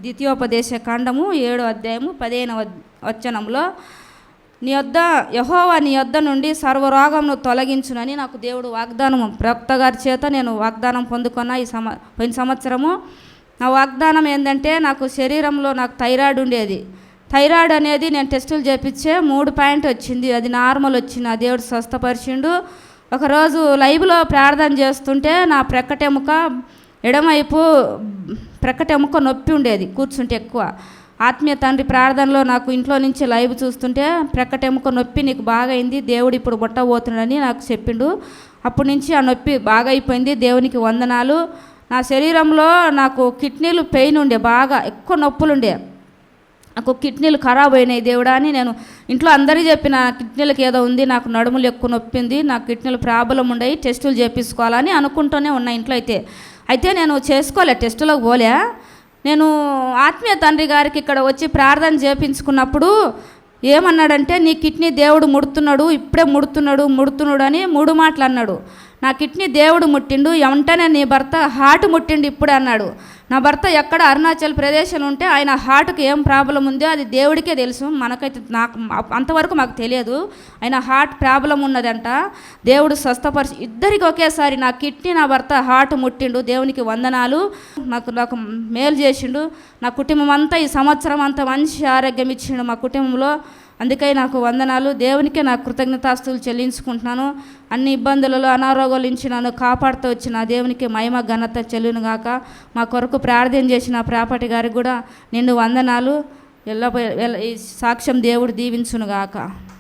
ద్వితీయోపదేశ కాండము 7వ అధ్యాయము 15వ వచనంలో, నీ యొద్ద యెహోవా నీ యొద్ద నుండి సర్వరోగమును తొలగించునని నాకు దేవుడు వాగ్దానం, ప్రవక్త గారి చేత నేను వాగ్దానం పొందుకున్న పోయిన సంవత్సరము. నా వాగ్దానం ఏంటంటే, నాకు శరీరంలో నాకు థైరాయిడ్ ఉండేది. థైరాయిడ్ అనేది నేను టెస్టులు చేపించే 3 పాయింట్ వచ్చింది, అది నార్మల్ వచ్చింది. ఆ దేవుడు స్వస్థపరిచిండు. ఒకరోజు లైవ్లో ప్రార్థన చేస్తుంటే నా ప్రక్కటెముక ఎడమవైపు ప్రక్కటెముక నొప్పి ఉండేది కూర్చుంటే ఎక్కువ. ఆత్మీయ తండ్రి ప్రార్థనలో నాకు ఇంట్లో నుంచి లైవ్ చూస్తుంటే ప్రక్కటెముక నొప్పి నీకు బాగా అయింది, దేవుడు ఇప్పుడు ముట్టబోతున్నాడని నాకు చెప్పిండు. అప్పటి నుంచి ఆ నొప్పి బాగా అయిపోయింది. దేవునికి వందనాలు. నా శరీరంలో నాకు కిడ్నీలు పెయిన్ ఉండే, బాగా ఎక్కువ నొప్పులు ఉండే. నాకు కిడ్నీలు ఖరాబ్ అయినాయి దేవుడా అని నేను ఇంట్లో అందరికీ చెప్పిన, కిడ్నీలకు ఏదో ఉంది, నాకు నడుములు ఎక్కువ నొప్పింది, నాకు కిడ్నీలు ప్రాబ్లం ఉండయి, టెస్టులు చేయించుకోవాలని అనుకుంటూనే ఉన్నా ఇంట్లో. అయితే నేను చేసుకోలే, టెస్టులకు పోలే. నేను ఆత్మీయ తండ్రి గారికి ఇక్కడ వచ్చి ప్రార్థన చేయించుకున్నప్పుడు ఏమన్నాడంటే, నీ కిడ్నీ దేవుడు ముడుతున్నాడు, ఇప్పుడే ముడుతున్నాడు అని 3 మాటలు అన్నాడు. నా కిడ్నీ దేవుడు ముట్టిండు, వెంటనే నీ భర్త హార్ట్ ముట్టిండు ఇప్పుడే అన్నాడు. నా భర్త ఎక్కడ అరుణాచల్ ప్రదేశ్లో ఉంటే ఆయన హార్ట్కి ఏం ప్రాబ్లం ఉందో అది దేవుడికే తెలుసు, మనకైతే నాకు అంతవరకు మాకు తెలియదు. ఆయన హార్ట్ ప్రాబ్లం ఉన్నదంట. దేవుడు స్వస్థపరిచి ఇద్దరికి ఒకేసారి నా కిడ్నీ నా భర్త హార్ట్ ముట్టిండు. దేవునికి వందనాలు. నాకు మేలు చేసిండు. నా కుటుంబం అంతా ఈ సంవత్సరం అంతా మంచి ఆరోగ్యం ఇచ్చిండు మా కుటుంబంలో. అందుకే నాకు వందనాలు. దేవునికే నా కృతజ్ఞతాస్తులు చెల్లించుకుంటున్నాను. అన్ని ఇబ్బందులలో అనారోగ్యాల నుంచి నన్ను కాపాడుతూ వచ్చిన దేవునికి మహిమ ఘనత చెల్లును గాక. మా కొరకు ప్రార్థన చేసిన ప్రాపర్టీ గారికి కూడా నిండు వందనాలు. ఈ సాక్ష్యం దేవుడు దీవించును గాక.